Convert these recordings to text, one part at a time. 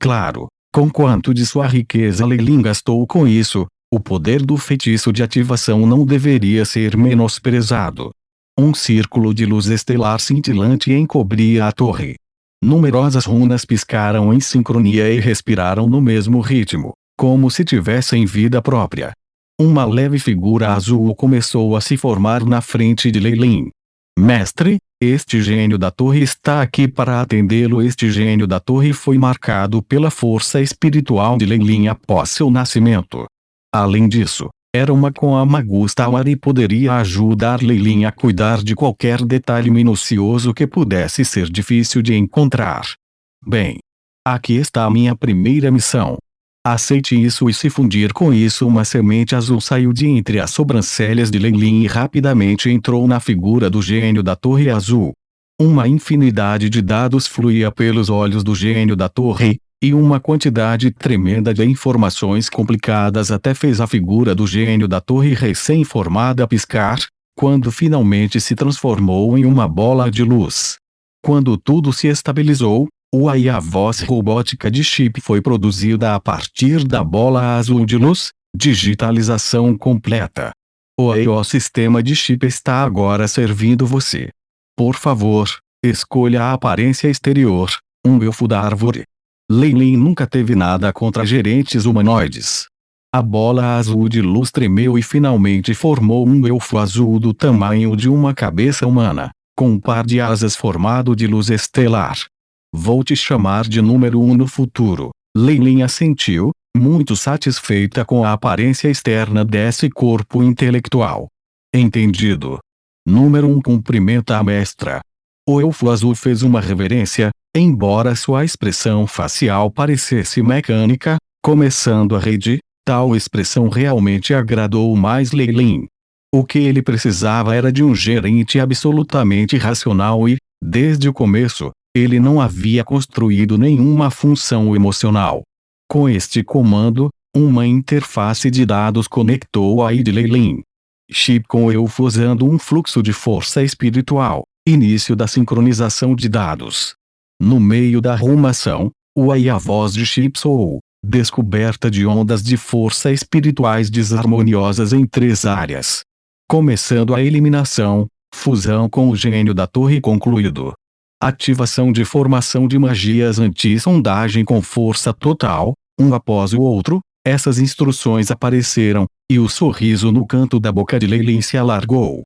Claro, com quanto de sua riqueza Lei Lin gastou com isso, o poder do feitiço de ativação não deveria ser menosprezado. Um círculo de luz estelar cintilante encobria a torre. Numerosas runas piscaram em sincronia e respiraram no mesmo ritmo, como se tivessem vida própria. Uma leve figura azul começou a se formar na frente de Lei Lin. Mestre, este gênio da torre está aqui para atendê-lo. Este gênio da torre foi marcado pela força espiritual de Lei Lin após seu nascimento. Além disso, era uma Koamagus Tower e poderia ajudar Lei Lin a cuidar de qualquer detalhe minucioso que pudesse ser difícil de encontrar. Bem, aqui está a minha primeira missão. Aceite isso e se fundir com isso. Uma semente azul saiu de entre as sobrancelhas de Lei Lin e rapidamente entrou na figura do gênio da torre azul. Uma infinidade de dados fluía pelos olhos do gênio da torre, e uma quantidade tremenda de informações complicadas até fez a figura do gênio da torre recém-formada piscar, quando finalmente se transformou em uma bola de luz. Quando tudo se estabilizou, a voz robótica de Chip foi produzida a partir da bola azul de luz. Digitalização completa. O sistema de Chip está agora servindo você. Por favor, escolha a aparência exterior, um elfo da árvore. Lei Lin nunca teve nada contra gerentes humanoides. A bola azul de luz tremeu e finalmente formou um elfo azul do tamanho de uma cabeça humana, com um par de asas formado de luz estelar. Vou te chamar de número 1 no futuro. Lei Lin assentiu, muito satisfeita com a aparência externa desse corpo intelectual. Entendido. Número 1 cumprimenta a mestra. O elfo azul fez uma reverência, embora sua expressão facial parecesse mecânica, começando a rir. Tal expressão realmente agradou mais Lei Lin. O que ele precisava era de um gerente absolutamente racional e, desde o começo, ele não havia construído nenhuma função emocional. Com este comando, uma interface de dados conectou a de Lei Lin. Chip com o elfo usando um fluxo de força espiritual. Início da sincronização de dados. No meio da arrumação, a voz de Chip soou. Descoberta de ondas de força espirituais desarmoniosas em 3 áreas. Começando a eliminação, fusão com o gênio da torre concluído. Ativação de formação de magias anti-sondagem com força total, um após o outro. Essas instruções apareceram, e o sorriso no canto da boca de Lei Lin se alargou.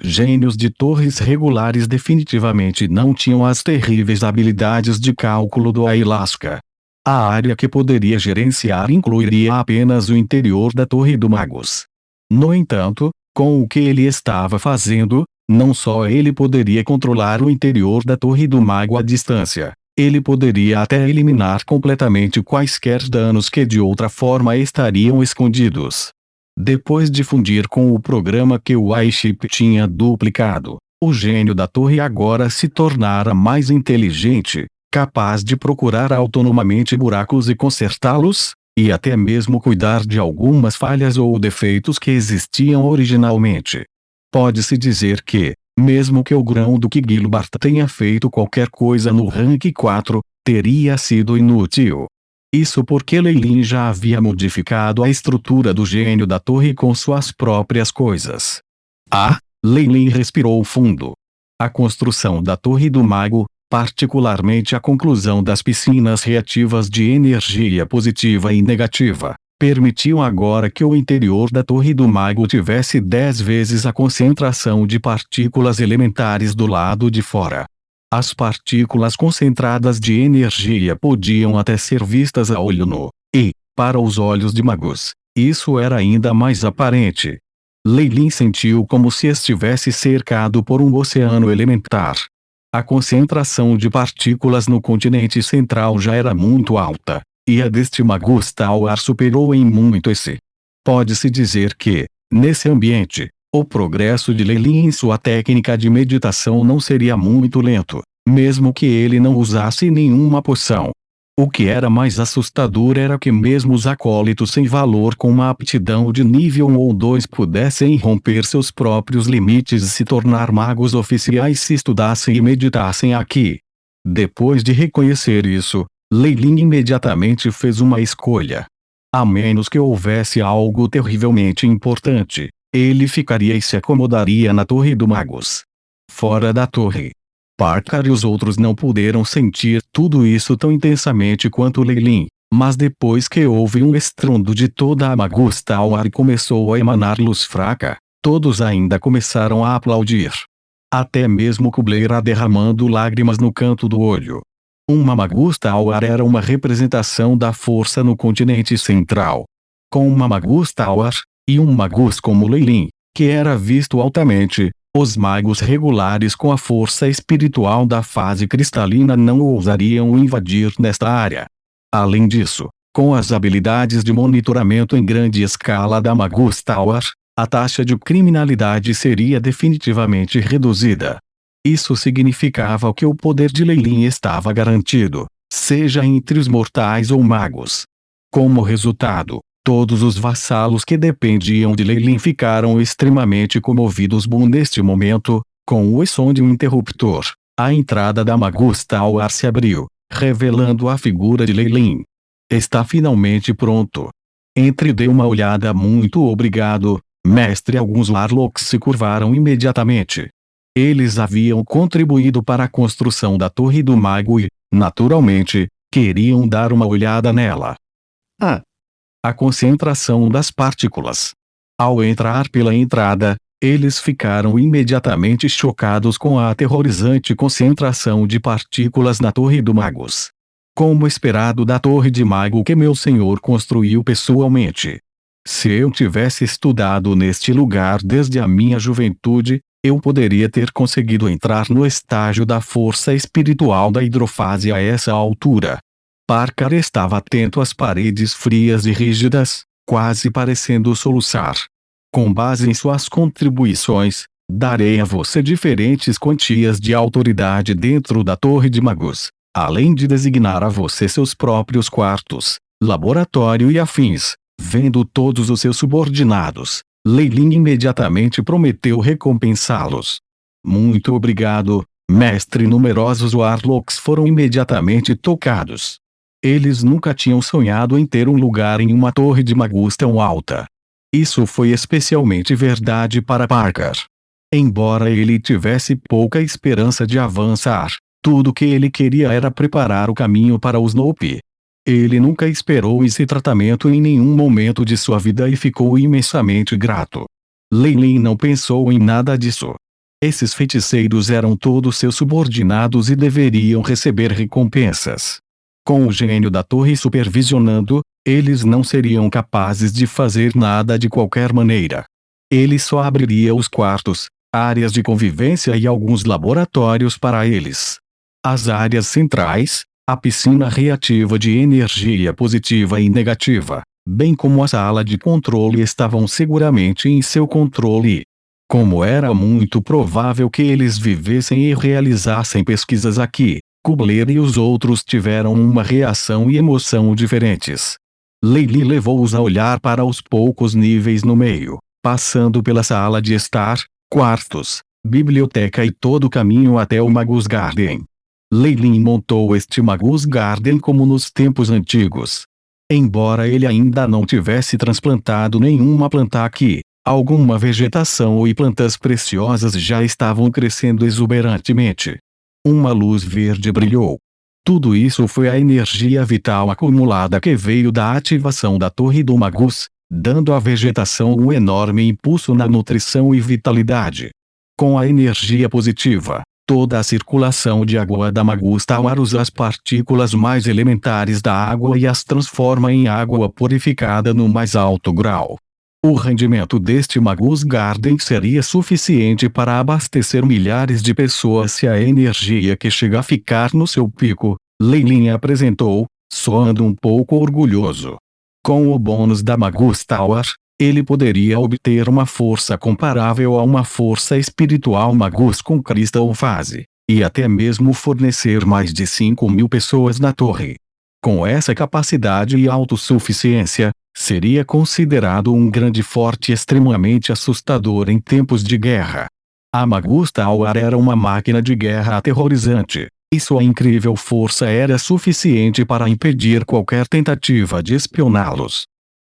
Gênios de torres regulares definitivamente não tinham as terríveis habilidades de cálculo do Ayahuasca. A área que poderia gerenciar incluiria apenas o interior da Torre do Magus. No entanto, com o que ele estava fazendo, não só ele poderia controlar o interior da Torre do Mago à distância, ele poderia até eliminar completamente quaisquer danos que de outra forma estariam escondidos. Depois de fundir com o programa que o iChip tinha duplicado, o gênio da torre agora se tornara mais inteligente, capaz de procurar autonomamente buracos e consertá-los, e até mesmo cuidar de algumas falhas ou defeitos que existiam originalmente. Pode-se dizer que, mesmo que o grão do Gilbert tenha feito qualquer coisa no rank 4, teria sido inútil. Isso porque Lei Lin já havia modificado a estrutura do gênio da torre com suas próprias coisas. Lei Lin respirou fundo. A construção da Torre do Mago, particularmente a conclusão das piscinas reativas de energia positiva e negativa, permitiu agora que o interior da Torre do Mago tivesse 10 vezes a concentração de partículas elementares do lado de fora. As partículas concentradas de energia podiam até ser vistas a olho nu, e, para os olhos de magos, isso era ainda mais aparente. Lei Lin sentiu como se estivesse cercado por um oceano elementar. A concentração de partículas no continente central já era muito alta, e a deste Magus Tower superou em muito esse. Pode-se dizer que, nesse ambiente, o progresso de Lei Lin em sua técnica de meditação não seria muito lento, mesmo que ele não usasse nenhuma poção. O que era mais assustador era que mesmo os acólitos sem valor com uma aptidão de nível 1 ou 2 pudessem romper seus próprios limites e se tornar magos oficiais se estudassem e meditassem aqui. Depois de reconhecer isso, Lei Lin imediatamente fez uma escolha. A menos que houvesse algo terrivelmente importante, ele ficaria e se acomodaria na Torre do Magus. Fora da torre, Parker e os outros não puderam sentir tudo isso tão intensamente quanto Lei Lin, mas depois que houve um estrondo de toda a Magus Tower e começou a emanar luz fraca, todos ainda começaram a aplaudir. Até mesmo Kubler derramando lágrimas no canto do olho. Uma Magus Tower era uma representação da força no continente central. Com uma Magus Tower, e um Magus como Lei Lin, que era visto altamente, os magos regulares com a força espiritual da fase cristalina não ousariam invadir nesta área. Além disso, com as habilidades de monitoramento em grande escala da Magus Tower, a taxa de criminalidade seria definitivamente reduzida. Isso significava que o poder de Lei Lin estava garantido, seja entre os mortais ou magos. Como resultado, todos os vassalos que dependiam de Lei Lin ficaram extremamente comovidos. Neste momento, com o som de um interruptor, a entrada da Magus Tower se abriu, revelando a figura de Lei Lin. Está finalmente pronto. Entre e dê uma olhada. Muito obrigado, mestre. Alguns Larlocks se curvaram imediatamente. Eles haviam contribuído para a construção da Torre do Mago e, naturalmente, queriam dar uma olhada nela. A concentração das partículas. Ao entrar pela entrada, eles ficaram imediatamente chocados com a aterrorizante concentração de partículas na Torre do Magus. Como esperado da Torre de Mago que meu senhor construiu pessoalmente. Se eu tivesse estudado neste lugar desde a minha juventude, eu poderia ter conseguido entrar no estágio da força espiritual da hidrofase a essa altura. Parker estava atento às paredes frias e rígidas, quase parecendo soluçar. Com base em suas contribuições, darei a você diferentes quantias de autoridade dentro da Torre de Magus, além de designar a você seus próprios quartos, laboratório e afins, vendo todos os seus subordinados. Lei Lin imediatamente prometeu recompensá-los. Muito obrigado, mestre. Numerosos Warlocks foram imediatamente tocados. Eles nunca tinham sonhado em ter um lugar em uma torre de Magus tão alta. Isso foi especialmente verdade para Parker. Embora ele tivesse pouca esperança de avançar, tudo que ele queria era preparar o caminho para o Snope. Ele nunca esperou esse tratamento em nenhum momento de sua vida e ficou imensamente grato. Lei Lin não pensou em nada disso. Esses feiticeiros eram todos seus subordinados e deveriam receber recompensas. Com o gênio da torre supervisionando, eles não seriam capazes de fazer nada de qualquer maneira. Ele só abriria os quartos, áreas de convivência e alguns laboratórios para eles. As áreas centrais, a piscina reativa de energia positiva e negativa, bem como a sala de controle estavam seguramente em seu controle. Como era muito provável que eles vivessem e realizassem pesquisas aqui, Kubler e os outros tiveram uma reação e emoção diferentes. Lei Lin levou-os a olhar para os poucos níveis no meio, passando pela sala de estar, quartos, biblioteca e todo o caminho até o Magus Garden. Lei Lin montou este Magus Garden como nos tempos antigos. Embora ele ainda não tivesse transplantado nenhuma planta aqui, alguma vegetação e plantas preciosas já estavam crescendo exuberantemente. Uma luz verde brilhou. Tudo isso foi a energia vital acumulada que veio da ativação da Torre do Magus, dando à vegetação um enorme impulso na nutrição e vitalidade. Com a energia positiva, toda a circulação de água da Magus Tower usa as partículas mais elementares da água e as transforma em água purificada no mais alto grau. O rendimento deste Magus Garden seria suficiente para abastecer milhares de pessoas se a energia que chega a ficar no seu pico, Lei Lin apresentou, soando um pouco orgulhoso. Com o bônus da Magus Tower, ele poderia obter uma força comparável a uma força espiritual Magus com Crystal Phase, e até mesmo fornecer mais de 5.000 pessoas na torre. Com essa capacidade e autossuficiência, seria considerado um grande forte extremamente assustador em tempos de guerra. A Magus Tower era uma máquina de guerra aterrorizante. e sua incrível força era suficiente para impedir qualquer tentativa de espioná-los.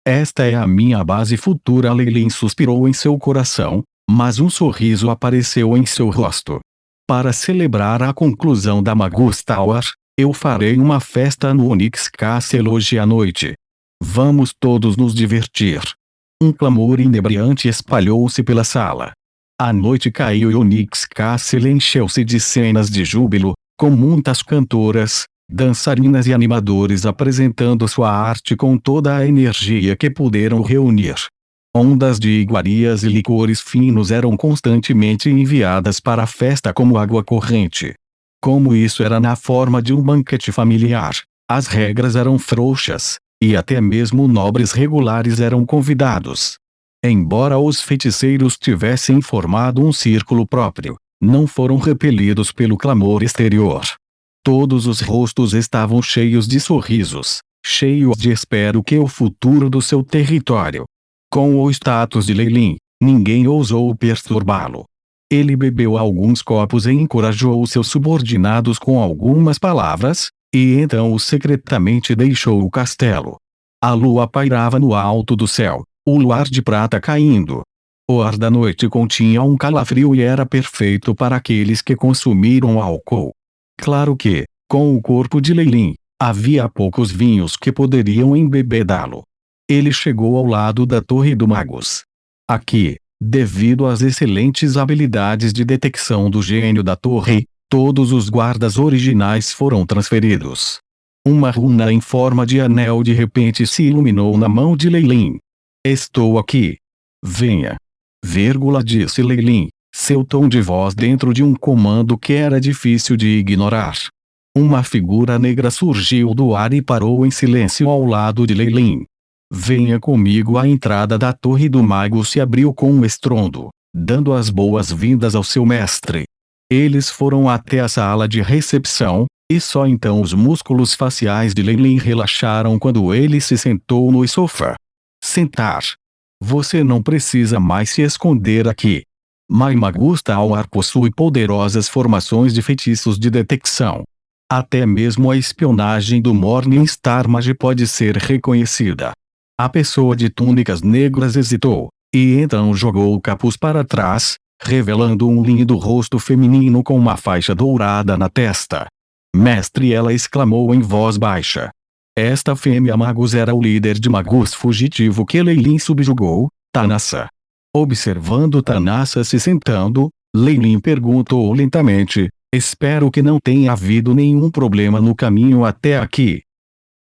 Esta é a minha base futura. Leilin suspirou em seu coração, mas um sorriso apareceu em seu rosto. Para celebrar a conclusão da Magus Tower, eu farei uma festa no Onyx Castle hoje à noite. Vamos todos nos divertir. Um clamor inebriante espalhou-se pela sala. A noite caiu e Onyx Castle encheu-se de cenas de júbilo, com muitas cantoras, dançarinas e animadores apresentando sua arte com toda a energia que puderam reunir. Ondas de iguarias e licores finos eram constantemente enviadas para a festa como água corrente. Como isso era na forma de um banquete familiar, as regras eram frouxas, e até mesmo nobres regulares eram convidados. Embora os feiticeiros tivessem formado um círculo próprio, não foram repelidos pelo clamor exterior. Todos os rostos estavam cheios de sorrisos, cheios de espero que o futuro do seu território. Com o status de Leilin, ninguém ousou perturbá-lo. Ele bebeu alguns copos e encorajou seus subordinados com algumas palavras, e então secretamente deixou o castelo. A lua pairava no alto do céu, o luar de prata caindo. O ar da noite continha um calafrio e era perfeito para aqueles que consumiram álcool. Claro que, com o corpo de Leilin, havia poucos vinhos que poderiam embebedá-lo. Ele chegou ao lado da Torre do Magus. Aqui, devido às excelentes habilidades de detecção do gênio da torre, todos os guardas originais foram transferidos. Uma runa em forma de anel de repente se iluminou na mão de Leilin. Estou aqui. Venha. Disse Leilin, seu tom de voz dentro de um comando que era difícil de ignorar. Uma figura negra surgiu do ar e parou em silêncio ao lado de Leilin. Venha comigo. A entrada da Torre do Mago se abriu com um estrondo, dando as boas-vindas ao seu mestre. Eles foram até a sala de recepção, e só então os músculos faciais de Leilin relaxaram quando ele se sentou no sofá. Sentar. Você não precisa mais se esconder aqui. Magus Tower possui poderosas formações de feitiços de detecção. Até mesmo a espionagem do Morningstar Mage pode ser reconhecida. A pessoa de túnicas negras hesitou, e então jogou o capuz para trás, revelando um lindo rosto feminino com uma faixa dourada na testa. Mestre, ela exclamou em voz baixa. Esta fêmea Magus era o líder de Magus fugitivo que Leilin subjugou, Tanassa. Observando Tanassa se sentando, Leilin perguntou lentamente, espero que não tenha havido nenhum problema no caminho até aqui.